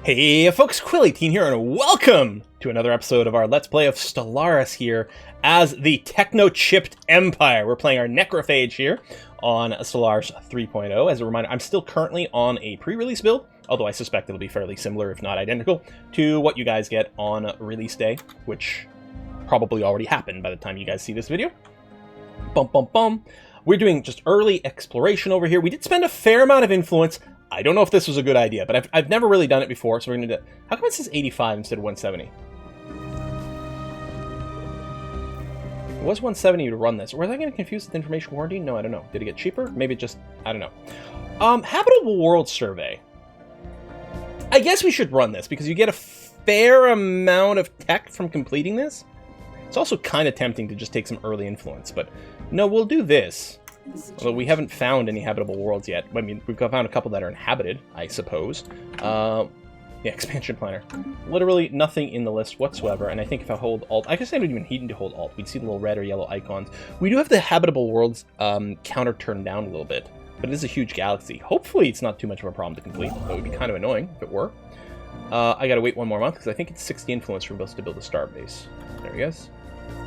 Hey folks, Quill18 here, and welcome to another episode of our Let's Play of Stellaris here as the Techno-Chipped Empire. We're playing our Necrophage here on Stellaris 3.0. As a reminder, I'm still currently on a pre-release build, although I suspect it'll be fairly similar, if not identical, to what you guys get on release day, which probably already happened by the time you guys see this video. Bum bum bum. We're doing just early exploration over here. We did spend a fair amount of influence. I don't know if this was a good idea, but I've never really done it before, so we're going to do... How come it says 85 instead of 170? It was 170 to run this. Was I getting confused with information warranty? No, I don't know. Did it get cheaper? Maybe it just... I don't know. Habitable World Survey. I guess we should run this, because you get a fair amount of tech from completing this. It's also kind of tempting to just take some early influence, but no, we'll do this. Although we haven't found any habitable worlds yet. I mean, we've found a couple that are inhabited, I suppose. Yeah, expansion planner. Literally nothing in the list whatsoever, and I think if I hold Alt... I guess I don't even need to hold Alt. We'd see the little red or yellow icons. We do have the habitable worlds counter turned down a little bit, but it is a huge galaxy. Hopefully it's not too much of a problem to complete, but it would be kind of annoying if it were. I gotta wait one more month, because I think it's 60 influence for us to build a star base. There he goes.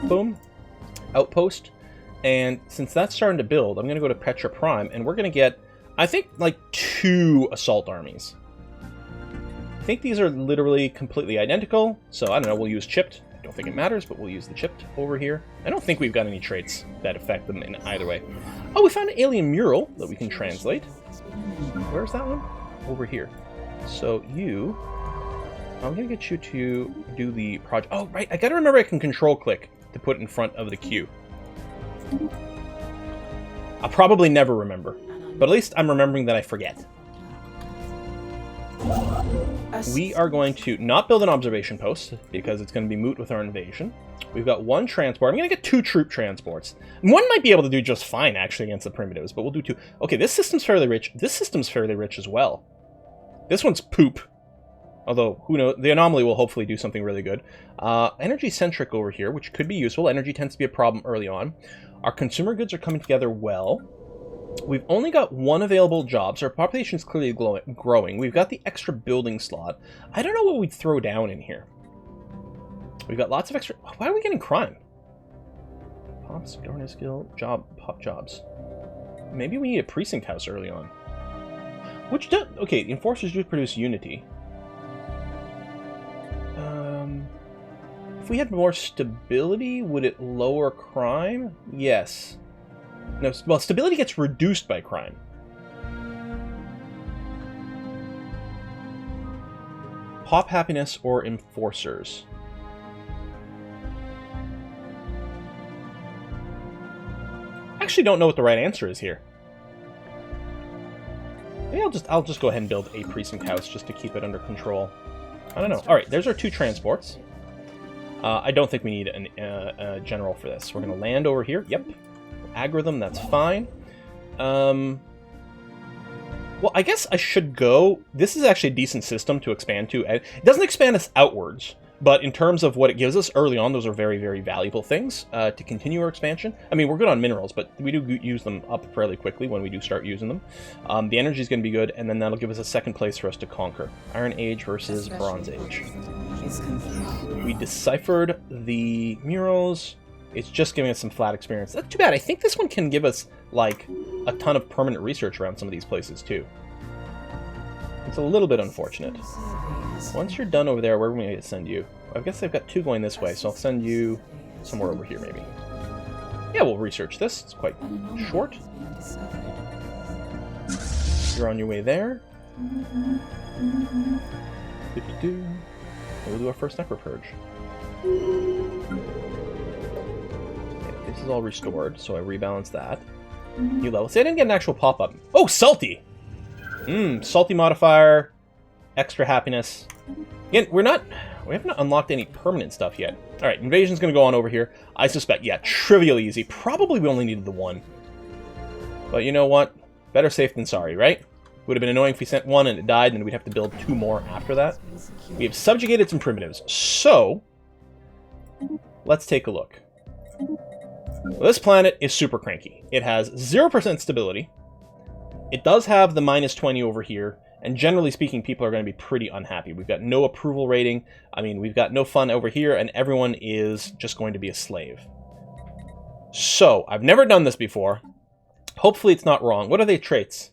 Boom. Outpost. And since that's starting to build, I'm going to go to Petra Prime, and we're going to get, I think, like 2 assault armies. I think these are literally completely identical, so I don't know, we'll use chipped. I don't think it matters, but we'll use the chipped over here. I don't think we've got any traits that affect them in either way. Oh, we found an alien mural that we can translate. Where's that one? Over here. So you... I'm going to get you to do the project. Oh, right, I got to remember I can control click to put in front of the queue. I'll probably never remember, but at least I'm remembering that I forget. We are going to not build an observation post, because it's going to be moot with our invasion. We've got 1 transport. I'm going to get 2 troop transports. One might be able to do just fine, actually, against the primitives, but we'll do 2. Okay, this system's fairly rich. This system's fairly rich as well. This one's poop. Although, who knows, the anomaly will hopefully do something really good. Energy-centric over here, which could be useful. Energy tends to be a problem early on. Our consumer goods are coming together well. We've only got 1 available job, so our population is clearly growing. We've got the extra building slot. I don't know what we'd throw down in here. We've got lots of extra... Why are we getting crime? Pops, governor skill, pop jobs. Maybe we need a precinct house early on. Which does... Okay, enforcers do produce unity. If we had more stability, would it lower crime? Yes. No, well, stability gets reduced by crime. Pop happiness or enforcers. I actually don't know what the right answer is here. Maybe I'll just go ahead and build a precinct house just to keep it under control. I don't know. All right, there's our 2 transports. I don't think we need a general for this. We're going to land over here. Yep. Aggro them, that's fine. Well, I guess I should go... This is actually a decent system to expand to. It doesn't expand us outwards, but in terms of what it gives us early on, those are very, very valuable things to continue our expansion. I mean, we're good on minerals, but we do use them up fairly quickly when we do start using them. The energy is going to be good, and then that'll give us a second place for us to conquer. Iron Age versus Bronze Age. We deciphered the murals. It's just giving us some flat experience. That's too bad. I think this one can give us, like, a ton of permanent research around some of these places, too. It's a little bit unfortunate. Once you're done over there, where are we going to send you? I guess I've got 2 going this way, so I'll send you somewhere over here, maybe. Yeah, we'll research this. It's quite short. You're on your way there. We'll do our first Necropurge. Okay, this is all restored, so I rebalance that. New level. See, I didn't get an actual pop-up. Oh, salty! Salty modifier. Extra happiness. Again, we haven't unlocked any permanent stuff yet. Alright, invasion's gonna go on over here. I suspect, yeah, trivial easy. Probably we only needed the 1. But you know what? Better safe than sorry, right? Would have been annoying if we sent 1 and it died, and then we'd have to build 2 more after that. We have subjugated some primitives. So, let's take a look. Well, this planet is super cranky. It has 0% stability. It does have the -20 over here, And generally speaking, people are going to be pretty unhappy. We've got no approval rating. I mean, we've got no fun over here, and everyone is just going to be a slave. So, I've never done this before. Hopefully it's not wrong. What are their traits?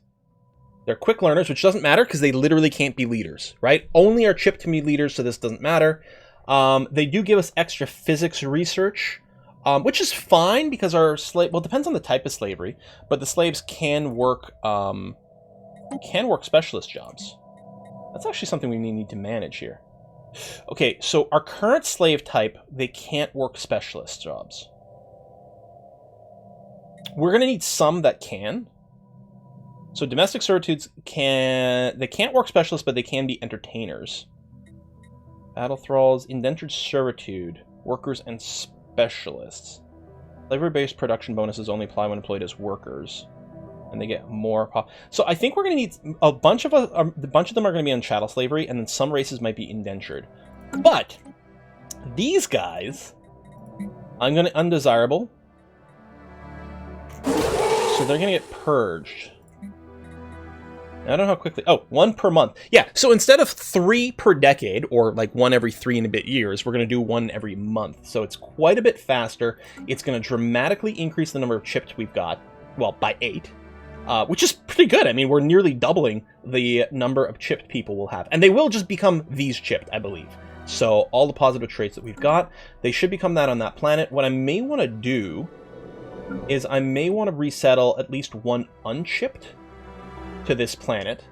They're quick learners, which doesn't matter because they literally can't be leaders, right? Only our chip can be leaders, so this doesn't matter. They do give us extra physics research, which is fine because our slave... Well, it depends on the type of slavery, but the slaves can work specialist jobs. That's actually something we need to manage here. Okay, so our current slave type, they can't work specialist jobs. We're going to need some that can. So domestic servitudes they can't work specialists, but they can be entertainers. Battle thralls, indentured servitude, workers and specialists. Labor-based production bonuses only apply when employed as workers, and they get more pop. So I think we're going to need a bunch of them are going to be on chattel slavery, and then some races might be indentured. But these guys, I'm going to undesirable. So they're going to get purged. I don't know how quickly... Oh, 1 per month. Yeah, so instead of 3 per decade, or like 1 every 3 and a bit years, we're going to do 1 every month. So it's quite a bit faster. It's going to dramatically increase the number of chipped we've got. Well, by 8. Which is pretty good. I mean, we're nearly doubling the number of chipped people we'll have. And they will just become these chipped, I believe. So all the positive traits that we've got, they should become that on that planet. What I may want to do is I may want to resettle at least 1 unchipped to this planet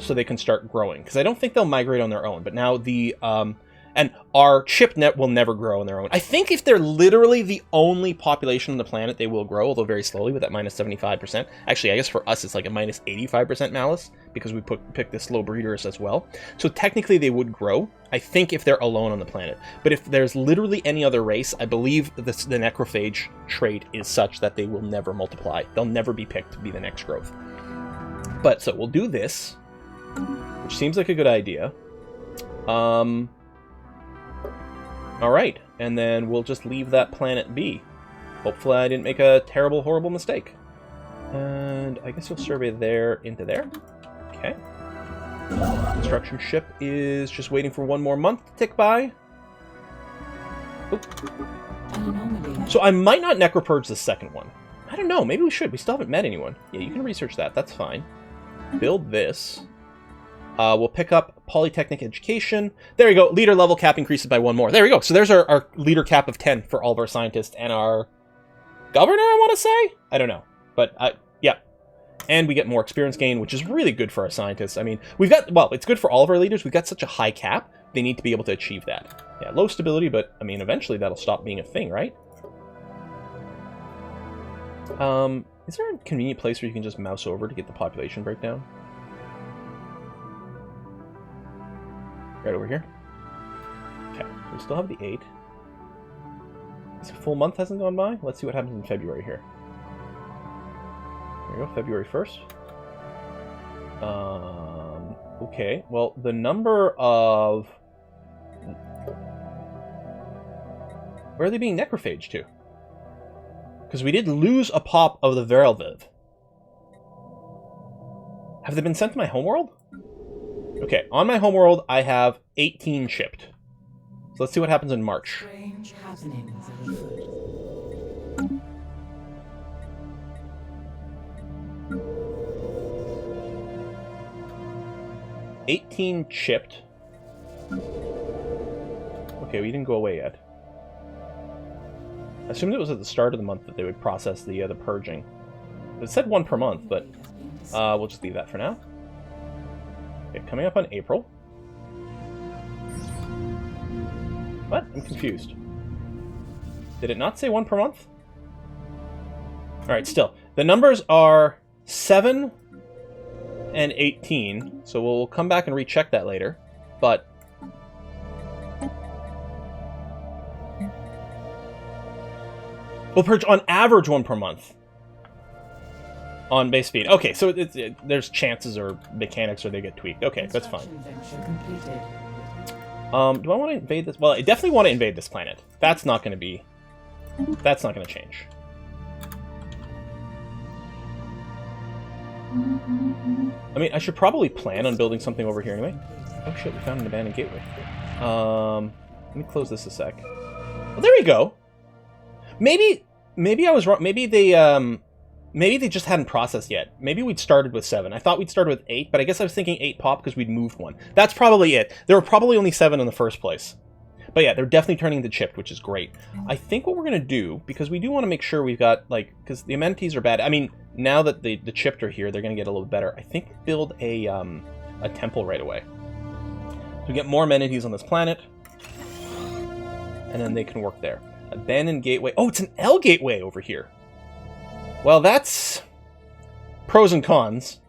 so they can start growing, because I don't think they'll migrate on their own. But now the and our chip net will never grow on their own. I think if they're literally the only population on the planet, they will grow, although very slowly with that minus 75%. Actually, I guess for us it's like a minus 85% malice because we picked the slow breeders as well. So technically they would grow, I think, if they're alone on the planet. But if there's literally any other race, I believe the necrophage trait is such that they will never multiply. They'll never be picked to be the next growth. But so we'll do this, which seems like a good idea. Alright, and then we'll just leave that planet be. Hopefully I didn't make a terrible, horrible mistake. And I guess you'll survey there into there. Okay. Construction ship is just waiting for 1 more month to tick by. Oop. So I might not necropurge the second one. I don't know, maybe we should. We still haven't met anyone. Yeah, you can research that, that's fine. Build this. We'll pick up Polytechnic Education. There we go. Leader level cap increases by 1 more. There we go. So there's our leader cap of 10 for all of our scientists and our governor, I want to say? I don't know. But, yeah. And we get more experience gain, which is really good for our scientists. I mean, we've got... Well, it's good for all of our leaders. We've got such a high cap. They need to be able to achieve that. Yeah, low stability, but, I mean, eventually that'll stop being a thing, right? Is there a convenient place where you can just mouse over to get the population breakdown? Right over here. Okay, we still have the 8. This full month hasn't gone by. Let's see what happens in February here. There we go, February 1st. Okay, well, the number of... Where are they being necrophaged to? Because we did lose a pop of the Verelviv. Have they been sent to my homeworld? Okay, on my homeworld, I have 18 chipped. So let's see what happens in March. Strange happenings afoot. 18 chipped. Okay, we didn't go away yet. I assumed it was at the start of the month that they would process the purging. It said 1 per month, but we'll just leave that for now. Okay, coming up on April. What? I'm confused. Did it not say 1 per month? Alright, still. The numbers are 7 and 18, so we'll come back and recheck that later. But we'll purge on average 1 per month on base speed. Okay, so there's chances or mechanics or they get tweaked. Okay, that's fine. Do I want to invade this? Well, I definitely want to invade this planet. That's not going to be... That's not going to change. I mean, I should probably plan on building something over here anyway. Oh shit, we found an abandoned gateway. Let me close this a sec. Well, there we go. Maybe I was wrong. Maybe they just hadn't processed yet. Maybe we'd started with 7. I thought we'd started with 8, but I guess I was thinking 8 pop because we'd moved one. That's probably it. There were probably only 7 in the first place. But yeah, they're definitely turning into chipped, which is great. I think what we're going to do, because we do want to make sure we've got, like, because the amenities are bad. I mean, now that the chipped are here, they're going to get a little bit better. I think build a temple right away. So we get more amenities on this planet, and then they can work there. Abandoned gateway. Oh, it's an L gateway over here. Well, that's pros and cons.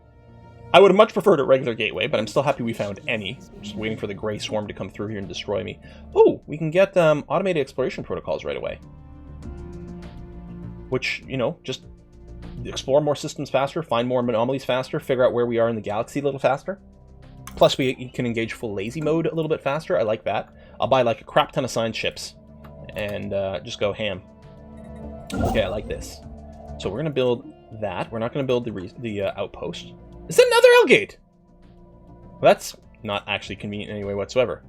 I would have much preferred a regular gateway, but I'm still happy we found any. Just waiting for the gray swarm to come through here and destroy me. Oh, we can get automated exploration protocols right away. Which, you know, just explore more systems faster, find more anomalies faster, figure out where we are in the galaxy a little faster. Plus, we can engage full lazy mode a little bit faster. I like that. I'll buy like a crap ton of science ships and just go ham. Okay, I like this. So we're going to build that. We're not going to build the outpost. Is that another L-gate? Well, that's not actually convenient in any way whatsoever.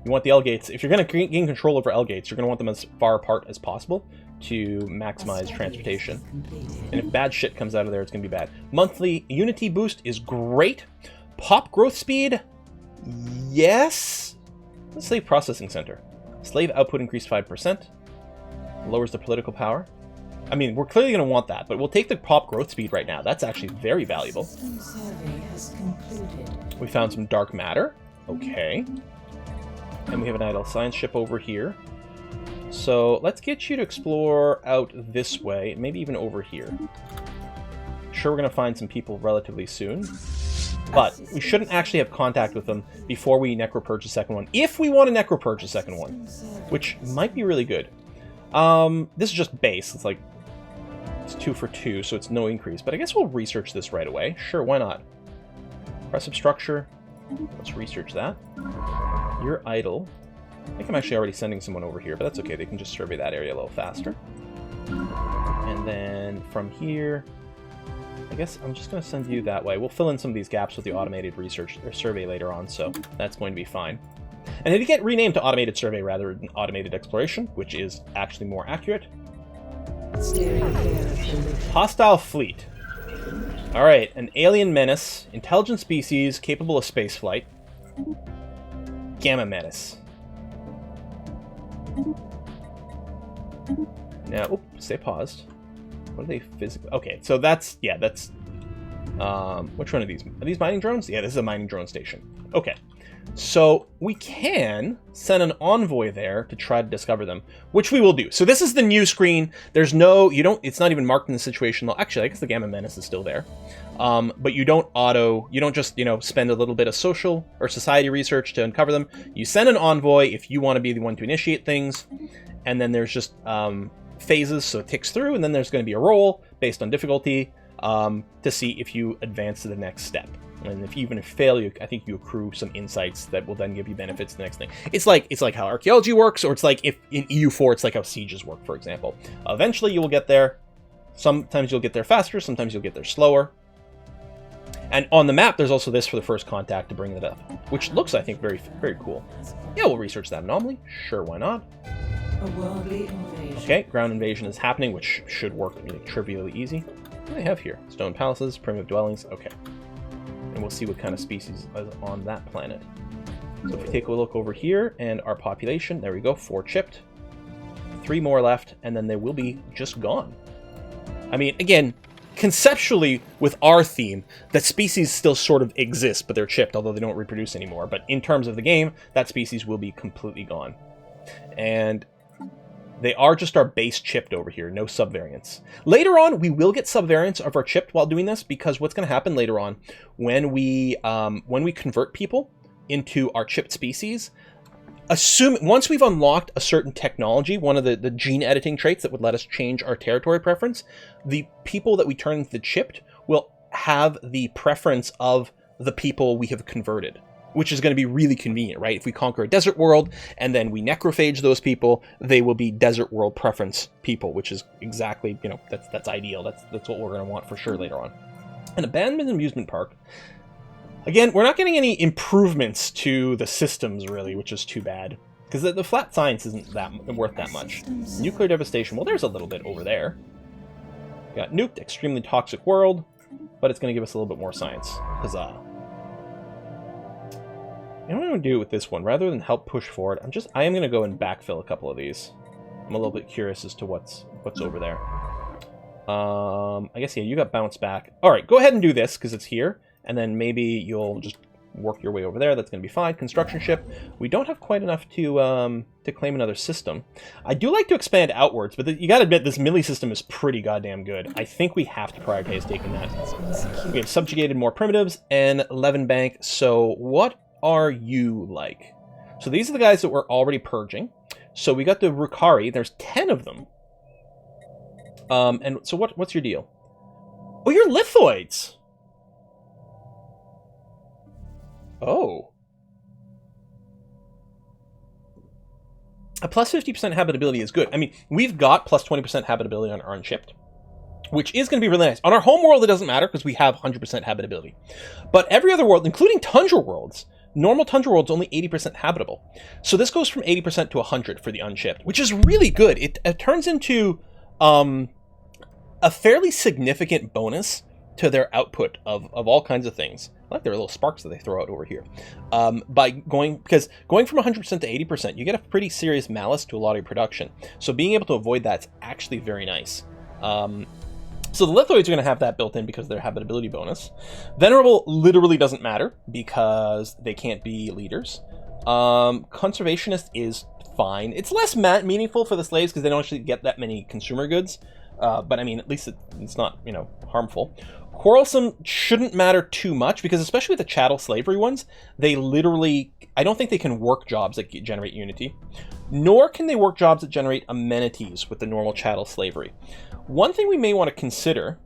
You want the L-gates, if you're going to gain control over L-gates, you're going to want them as far apart as possible to maximize transportation. And if bad shit comes out of there, it's going to be bad. Monthly Unity boost is great. Pop growth speed? Yes. Slave processing center. Slave output increased 5%. Lowers the political power. I mean, we're clearly going to want that, but we'll take the pop growth speed right now. That's actually very valuable. We found some dark matter. Okay. And we have an idle science ship over here. So let's get you to explore out this way, maybe even over here. Sure, we're going to find some people relatively soon. But we shouldn't actually have contact with them before we necropurge a second one. If we want to necropurge a second one, which might be really good. This is just base. It's like, it's 2 for 2, so it's no increase. But I guess we'll research this right away. Sure, why not? Impressive structure. Let's research that. You're idle. I think I'm actually already sending someone over here, but that's okay. They can just survey that area a little faster. And then from here, I guess I'm just going to send you that way. We'll fill in some of these gaps with the automated research or survey later on, so that's going to be fine. And it'll get renamed to automated survey rather than automated exploration, which is actually more accurate. Hostile fleet. Alright, an alien menace, intelligent species capable of spaceflight. Gamma menace. Now, oops, stay paused. What are they physically? Okay, so that's, yeah, that's, which one are these? Are these mining drones? Yeah, this is a mining drone station. Okay. So we can send an envoy there to try to discover them, which we will do. So this is the new screen. There's no, it's not even marked in the situation. Actually, I guess the Gamma Menace is still there. But you don't just, spend a little bit of social or society research to uncover them. You send an envoy if you want to be the one to initiate things. And then there's just phases, so it ticks through, and then there's going to be a roll based on difficulty to see if you advance to the next step. And if you fail, I think you accrue some insights that will then give you benefits to the next thing. It's like how archaeology works, or it's like if in EU4, it's like how sieges work, for example. Eventually, you will get there. Sometimes you'll get there faster. Sometimes you'll get there slower. And on the map, there's also this for the first contact to bring that up, which looks, I think, very, very cool. Yeah, we'll research that anomaly. Sure, why not? A worldly invasion. Okay, ground invasion is happening, which should work trivially easy. What do they have here? Stone palaces, primitive dwellings. Okay. And we'll see what kind of species is on that planet. So if we take a look over here, and our population, there we go, 4 chipped. 3 more left, and then they will be just gone. I mean, again, conceptually, with our theme, that species still sort of exist, but they're chipped, although they don't reproduce anymore. But in terms of the game, that species will be completely gone. And they are just our base chipped over here, no subvariants. Later on, we will get subvariants of our chipped while doing this, because what's going to happen later on, when we convert people into our chipped species, once we've unlocked a certain technology, one of the gene editing traits that would let us change our territory preference, the people that we turn into the chipped will have the preference of the people we have converted, which is going to be really convenient, right? If we conquer a desert world and then we necrophage those people, they will be desert world preference people, which is exactly, that's ideal. That's what we're going to want for sure later on. An abandoned amusement park. Again, we're not getting any improvements to the systems, really, which is too bad. Because the flat science isn't that worth that much. Nuclear devastation. Well, there's a little bit over there. Got nuked, extremely toxic world, but it's going to give us a little bit more science. Huzzah. You know what I'm going to do with this one? Rather than help push forward, I am going to go and backfill a couple of these. I'm a little bit curious as to what's over there. I guess, yeah, you got bounce back. All right, go ahead and do this, because it's here. And then maybe you'll just work your way over there. That's going to be fine. Construction ship. We don't have quite enough to claim another system. I do like to expand outwards, but you got to admit this melee system is pretty goddamn good. I think we have to prioritize taking that. We have subjugated more primitives and 11 bank. So what are you like? So these are the guys that we're already purging. So we got the Rukari. There's 10 of them. And so what's your deal? Oh, you're lithoids. Oh. A plus 50% habitability is good. I mean, we've got plus 20% habitability on our unshipped, which is going to be really nice. On our home world, it doesn't matter because we have 100% habitability. But every other world, including tundra worlds, normal tundra worlds only 80% habitable. So this goes from 80% to 100 for the unshipped, which is really good. It turns into a fairly significant bonus to their output of all kinds of things. I like their little sparks that they throw out over here. Because going from 100% to 80%, you get a pretty serious malice to a lot of your production. So being able to avoid that's actually very nice. So the lithoids are going to have that built in because of their habitability bonus. Venerable literally doesn't matter because they can't be leaders. Conservationist is fine. It's less meaningful for the slaves because they don't actually get that many consumer goods. But I mean, at least it's not, harmful. Quarrelsome shouldn't matter too much because especially with the chattel slavery ones, they literally, I don't think they can work jobs that generate unity, nor can they work jobs that generate amenities with the normal chattel slavery. One thing we may want to consider,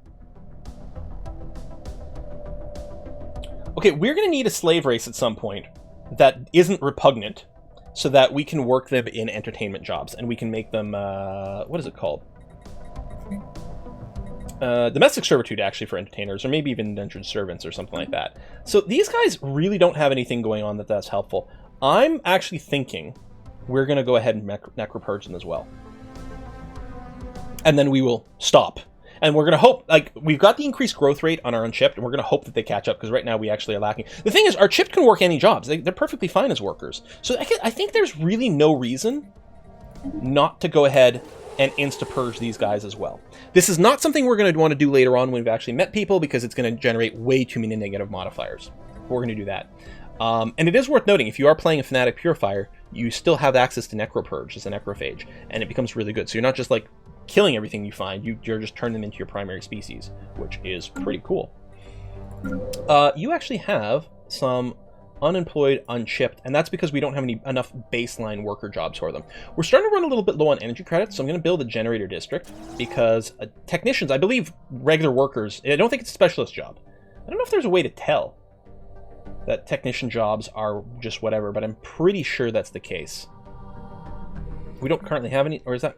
okay, we're going to need a slave race at some point that isn't repugnant so that we can work them in entertainment jobs and we can make them, what is it called? Domestic servitude, actually, for entertainers, or maybe even indentured servants or something like that. So these guys really don't have anything going on that's helpful. I'm actually thinking we're going to go ahead and necropurge them as well. And then we will stop. And we're going to hope, we've got the increased growth rate on our unshipped, and we're going to hope that they catch up, because right now we actually are lacking. The thing is, our chipped can work any jobs. They're perfectly fine as workers. So I think there's really no reason not to go ahead and insta-purge these guys as well. This is not something we're going to want to do later on when we've actually met people, because it's going to generate way too many negative modifiers. We're going to do that. And it is worth noting, if you are playing a Fanatic Purifier, you still have access to Necropurge as a Necrophage, and it becomes really good. So you're not just, killing everything you find, you're just turning them into your primary species, which is pretty cool. You actually have some unemployed, unchipped, and that's because we don't have enough baseline worker jobs for them. We're starting to run a little bit low on energy credits, so I'm going to build a generator district, because technicians, I believe regular workers, I don't think it's a specialist job. I don't know if there's a way to tell that technician jobs are just whatever, but I'm pretty sure that's the case. We don't currently have any, or is that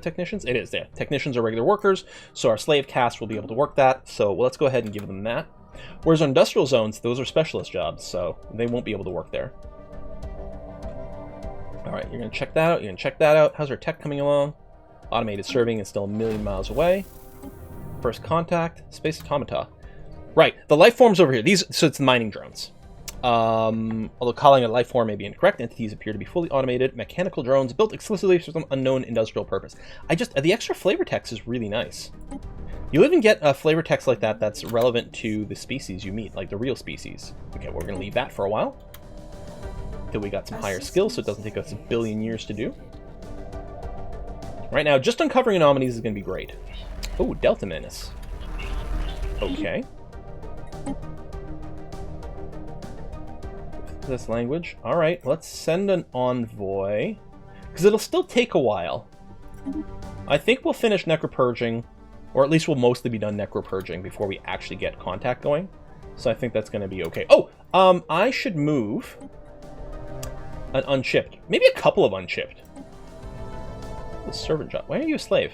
technicians? It is, yeah. Technicians are regular workers, so our slave caste will be able to work that, so let's go ahead and give them that. Whereas our industrial zones, those are specialist jobs, so they won't be able to work there. Alright, you're going to check that out, you're going to check that out. How's our tech coming along? Automated serving is still a million miles away. First contact, space automata. Right, the life forms over here. So it's the mining drones. Although calling a life form may be incorrect, entities appear to be fully automated mechanical drones built exclusively for some unknown industrial purpose. The extra flavor text is really nice. You'll even get a flavor text like that that's relevant to the species you meet, like the real species. Okay, we're going to leave that for a while till we got some higher skills, so it doesn't take us a billion years to do. Right now, just uncovering anomalies is going to be great. Oh, Delta Menace. Okay. This language. Alright, let's send an envoy, because it'll still take a while. I think we'll finish necropurging, or at least we'll mostly be done necropurging before we actually get contact going. So I think that's going to be okay. Oh, I should move an unchipped. Maybe a couple of unchipped. The servant job. Why are you a slave?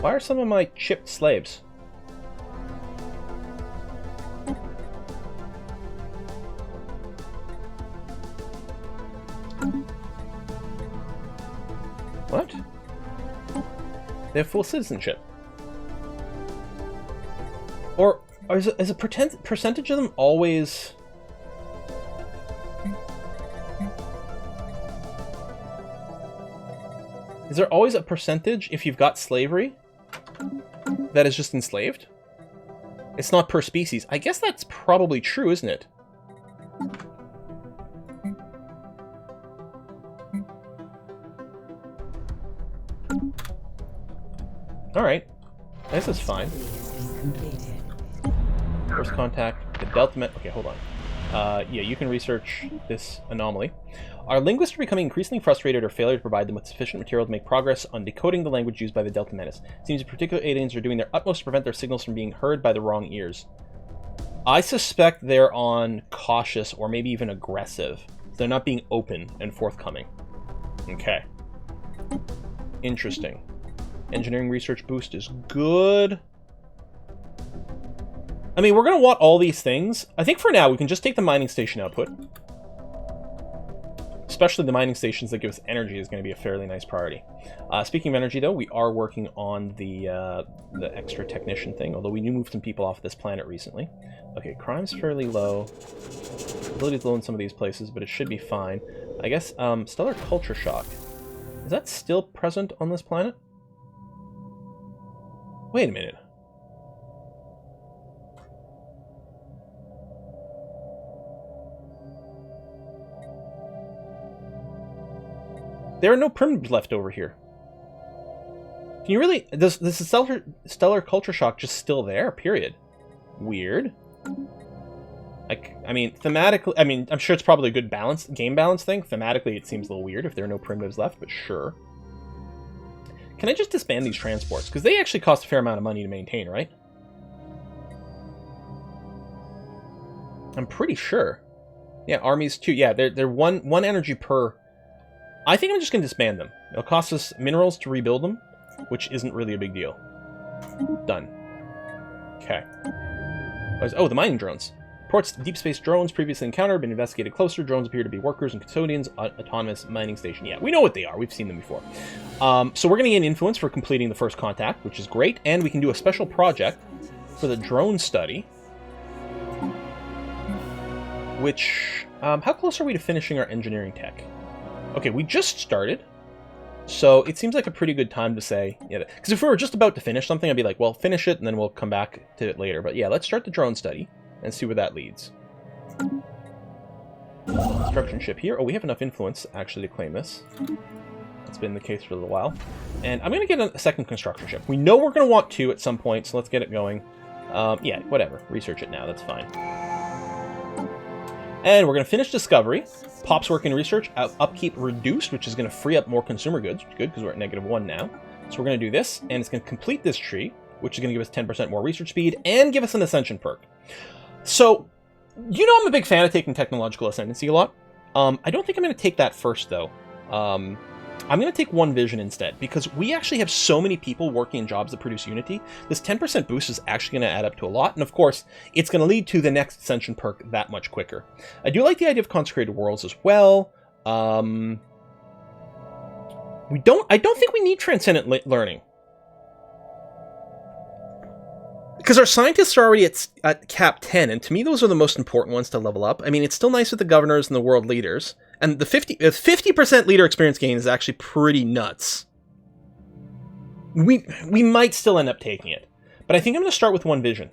Why are some of my chipped slaves? What? They have full citizenship. Or is a percentage of them always... Is there always a percentage if you've got slavery that is just enslaved? It's not per species. I guess that's probably true, isn't it? Alright. This is fine. First contact, the Delta Menace. Okay, hold on. Yeah, you can research this anomaly. Our linguists are becoming increasingly frustrated at our failure to provide them with sufficient material to make progress on decoding the language used by the Delta Menace. It seems that particular aliens are doing their utmost to prevent their signals from being heard by the wrong ears. I suspect they're on cautious or maybe even aggressive. They're not being open and forthcoming. Okay. Interesting. Engineering research boost is good. I mean, we're going to want all these things. I think for now, we can just take the mining station output. Especially the mining stations that give us energy is going to be a fairly nice priority. Speaking of energy, though, we are working on the extra technician thing, although we do move some people off this planet recently. Okay, crime's fairly low. Ability's low in some of these places, but it should be fine. I guess stellar culture shock. Is that still present on this planet? Wait a minute. There are no primitives left over here. Can you really... Does the stellar culture shock just still there? Period. Weird. I mean, thematically... I mean, I'm sure it's probably a good balance, game balance thing. Thematically, it seems a little weird if there are no primitives left, but sure. Can I just disband these transports? Because they actually cost a fair amount of money to maintain, right? I'm pretty sure. Yeah, armies too. Yeah, they're one energy per... I think I'm just going to disband them. It'll cost us minerals to rebuild them, which isn't really a big deal. Done. Okay. Oh, the mining drones. Reports deep space drones previously encountered, been investigated closer. Drones appear to be workers and custodians at autonomous mining station. Yeah, we know what they are. We've seen them before. So we're going to gain influence for completing the first contact, which is great. And we can do a special project for the drone study. Which, how close are we to finishing our engineering tech? Okay, we just started, so it seems like a pretty good time to say, yeah, because if we were just about to finish something, I'd be like, well, finish it, and then we'll come back to it later. But yeah, let's start the drone study and see where that leads. Construction ship here. Oh, we have enough influence, actually, to claim this. That's been the case for a little while. And I'm going to get a second construction ship. We know we're going to want two at some point, so let's get it going. Yeah, whatever. Research it now. That's fine. And we're going to finish Discovery. Pop's work in research, upkeep reduced, which is going to free up more consumer goods, which is good because we're at -1 now. So we're going to do this, and it's going to complete this tree, which is going to give us 10% more research speed, and give us an ascension perk. So, you know I'm a big fan of taking technological ascendancy a lot. I don't think I'm going to take that first, though. I'm going to take One Vision instead, because we actually have so many people working in jobs that produce Unity. This 10% boost is actually going to add up to a lot, and of course, it's going to lead to the next Ascension perk that much quicker. I do like the idea of Consecrated Worlds as well. I don't think we need Transcendent Learning. Because our scientists are already at cap 10, and to me those are the most important ones to level up. I mean, it's still nice with the governors and the world leaders, and the 50% leader experience gain is actually pretty nuts. We might still end up taking it, but I think I'm going to start with One Vision,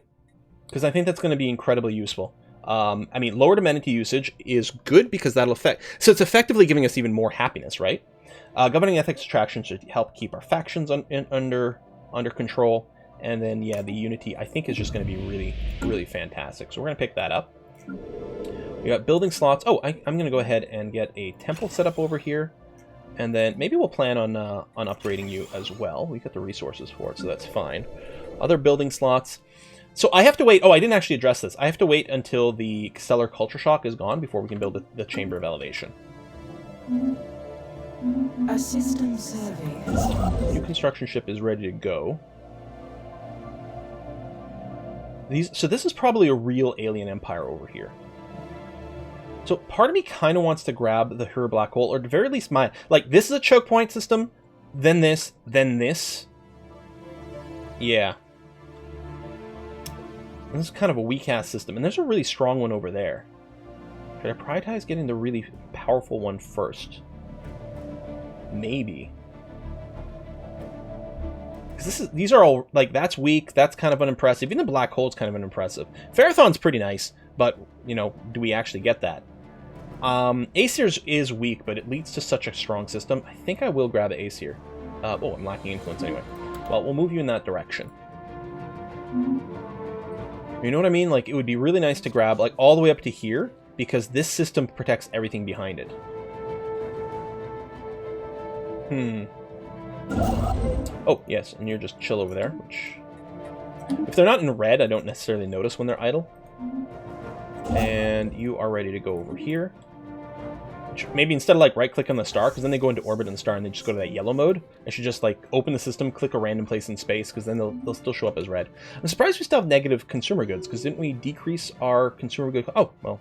because I think that's going to be incredibly useful. I mean, lowered amenity usage is good because that'll affect... So it's effectively giving us even more happiness, right? Governing ethics attraction should help keep our factions under control. And then, yeah, the Unity, I think, is just going to be really, really fantastic. So we're going to pick that up. We got building slots. Oh, I'm going to go ahead and get a temple set up over here. And then maybe we'll plan on upgrading you as well. We got the resources for it, so that's fine. Other building slots. So I have to wait. Oh, I didn't actually address this. I have to wait until the stellar culture shock is gone before we can build the Chamber of Elevation. A system survey has... New construction ship is ready to go. So this is probably a real alien empire over here. So part of me kind of wants to grab the Her black hole, or at the very least my... Like, this is a choke point system, then this, then this. Yeah. This is kind of a weak-ass system, and there's a really strong one over there. Should I prioritize getting the really powerful one first? Maybe. Because these are all, like, that's weak, that's kind of unimpressive. Even the black hole's kind of unimpressive. Ferrothon's pretty nice, but, you know, do we actually get that? Aesir's is weak, but it leads to such a strong system. I think I will grab Aesir. Oh, I'm lacking influence anyway. Well, we'll move you in that direction. You know what I mean? Like, it would be really nice to grab, like, all the way up to here, because this system protects everything behind it. Oh, yes, and you're just chill over there, which... If they're not in red, I don't necessarily notice when they're idle. And you are ready to go over here. Which maybe instead of, like, right-click on the star, because then they go into orbit on the star and they just go to that yellow mode, I should just, like, open the system, click a random place in space, because then they'll still show up as red. I'm surprised we still have negative consumer goods, because didn't we decrease our consumer goods? Oh, well,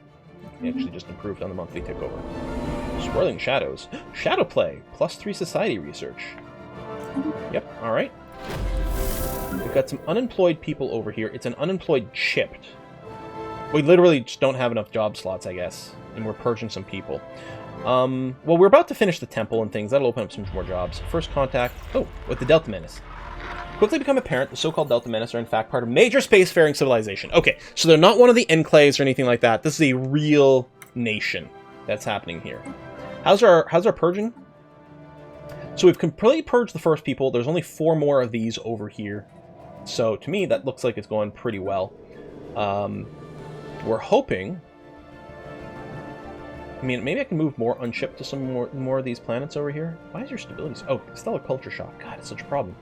we actually just improved on the monthly takeover. Swirling Shadows. Shadow Play. +3 society research. Yep, alright. We've got some unemployed people over here. It's an unemployed chipped. We literally just don't have enough job slots, I guess. And we're purging some people. Well, we're about to finish the temple and things. That'll open up some more jobs. First contact. Oh, with the Delta Menace. Quickly become apparent, the so-called Delta Menace are in fact part of major spacefaring civilization. Okay, so they're not one of the enclaves or anything like that. This is a real nation that's happening here. How's our purging? So we've completely purged the first people. There's only 4 more of these over here. So to me, that looks like it's going pretty well. We're hoping... I mean, maybe I can move more unshipped to some more of these planets over here. Why is your stability... Oh, stellar culture shock. God, it's such a problem.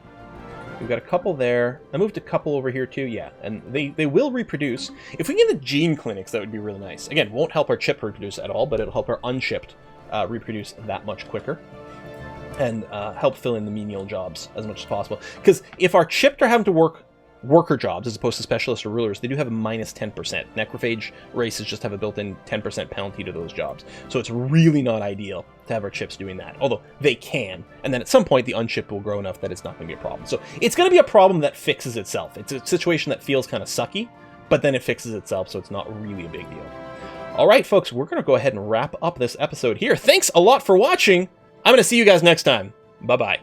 We've got a couple there. I moved a couple over here too, yeah. And they will reproduce. If we get the gene clinics, that would be really nice. Again, won't help our chip reproduce at all, but it'll help our unshipped reproduce that much quicker. And help fill in the menial jobs as much as possible. Because if our chipped are having to work worker jobs as opposed to specialists or rulers, they do have a -10%. Necrophage races just have a built-in 10% penalty to those jobs. So it's really not ideal to have our chips doing that. Although they can. And then at some point the unshipped will grow enough that it's not going to be a problem. So it's going to be a problem that fixes itself. It's a situation that feels kind of sucky, but then it fixes itself, so it's not really a big deal. All right, folks, we're going to go ahead and wrap up this episode here. Thanks a lot for watching. I'm going to see you guys next time. Bye-bye.